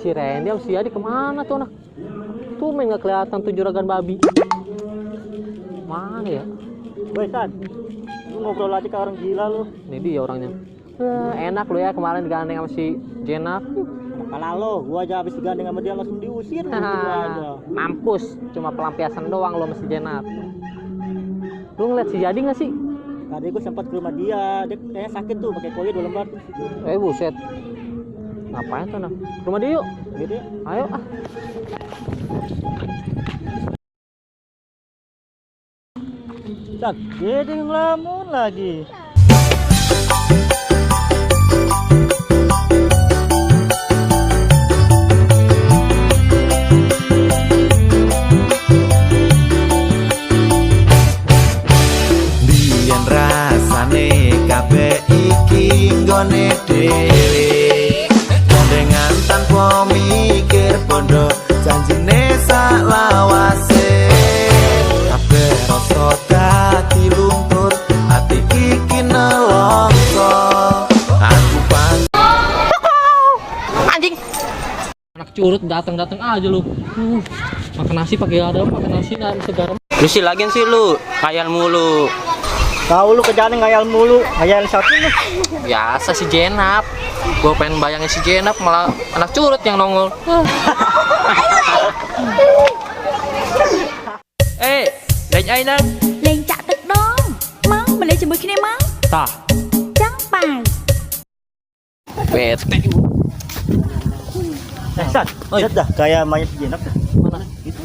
Si Randy sama si Adi kemana tuh anak? Tuh main nggak kelihatan tuh juragan babi. Mana ya? Woi San, lu ngobrol aja ke orang gila lu. Ini dia orangnya. Enak lu ya kemarin digandeng sama si Jenap. Kalah lo, gua aja habis digandeng sama dia langsung diusir. Gitu aja. Mampus, cuma pelampiasan doang lo sama si Jenap. Lu ngeliat si Jadi nggak sih? Tadi gua sempat ke rumah dia kayaknya sakit tuh, pakai koyo 2 lembar tuh. Buset. Ngapain tuh, nah? Rumah dia yuk. Gitu ya. Ayo ah. San, jadi ngelamun lagi. Biyen rasane kabeh iki nggone dhewe. Dengan tanpa mikir bondo janjine sak lawase. Kabeh rasa dadi luntur, ati iki nelongso. Aku Anjing. Anak curut datang aja lu. Makan nasi pakai garam, makan nasi nggak bisa garam. Lu sih lagian sih lu ngayal mulu. Tahu lu kerjaan ngayal mulu, ngayal satu lu. Biasa si Jenap. Gue pengen bayangin si Jenap malah anak curut yang nongol. Lên ai nè. Lên chạ tức đó. Mau, mà lên cho mười khi này mau. Tah, Trắng bài. bete. San, lihat dah kayak mayat jenap dah. Mana? Gitu.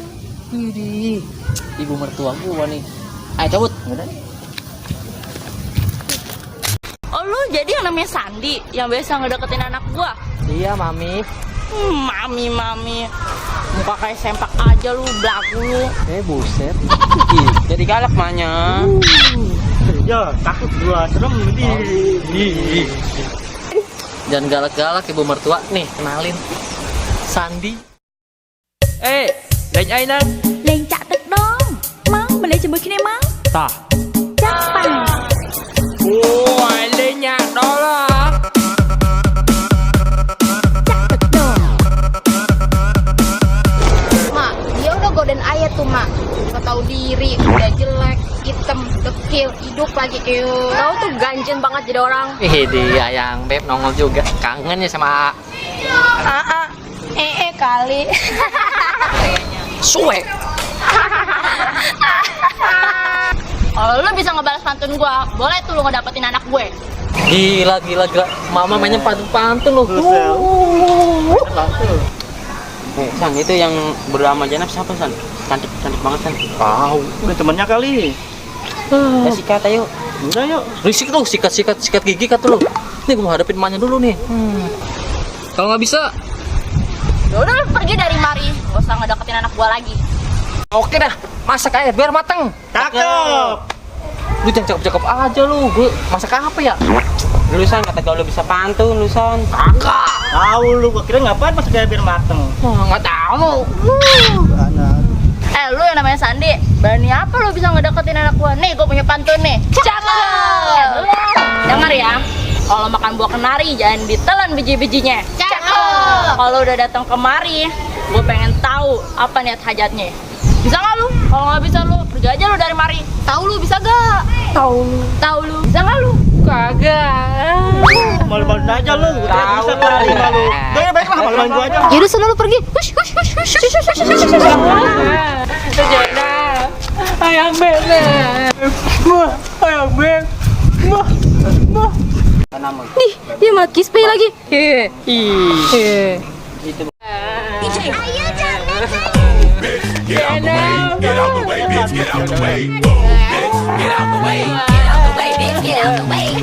Widih, ibu mertua gua nih. Ayo cabut. Oh lu jadi yang namanya Sandi yang biasa ngedeketin anak gua? Iya, Mami. Mami. Muka kayak sempak aja lu, belagu lu. Buset. Ih, jadi galak mahnya. Ya, takut gua, serem nih. Jangan galak-galak ibu mertua. Nih, kenalin. Sandi. Lên ai nè. Lên chạ tức đó. Mau, mà lên cho mười khi này mau. Tah, Trắng bài. Ôi, lên nhạc đó là. Chạ tức đó. Mak, dia udah godain ayah tuh mak. Nggak tahu diri, udah jelek, hitam, dekil, hidup lagi. Tahu tuh ganjen banget jadi orang. dia yang beb nongol juga. Kangen ya sama Kali. Suwe. Kalau lu bisa ngebalas pantun gua, boleh tuh lu ngedapetin anak gue. Gila. Mama mainnya pantun-pantun loh. San, itu yang bernama Jenap siapa San? Cantik banget San. Tahu. Udah temannya kali. Ya sikat ayo. Udah yuk. Risik tuh, sikat gigi kata lu. Nih gua mau hadapin emaknya dulu nih. Kalau nggak bisa, Ya udah lu pergi dari mari, gak usah ngedeketin anak gua lagi. oke dah. Masak aja biar mateng. Cakep. Lu jangan cakep-cakep aja lu. Gue masak apa ya? Lu San kata kau lu bisa pantun lu San. Kakak. Tahu lu, gua kira ngapain masak kayak biar mateng. Nggak tahu. Anak. Lu yang namanya Sandi, berani apa lu bisa ngedeketin anak gua? Nih, gua punya pantun nih. Cakep. Dengar ya. Kalau makan buah kenari jangan ditelan biji-bijinya. Cakep. Kalau udah datang kemari, gue pengen tahu apa niat hajatnya. Bisa nggak lu? Kalau nggak bisa lu, pergi aja lu dari mari. Tahu lu bisa gak? Tahu lu. Bisa nggak lu? Kagak. Malu-maluin aja lu. Gua kira bisa kali malu. Udah ya baiklah, malu-maluin gua aja. Yaudah sana lu pergi. Hush. Jenap. Ayang bebek. Ayang bebek. Nama. Nih, dia malah kispay lagi. Itu. Get out the way, bitch. Get out the way. Get out the way. Get out the way.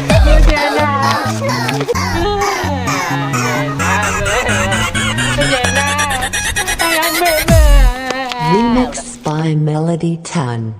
Remix by Melody Tan.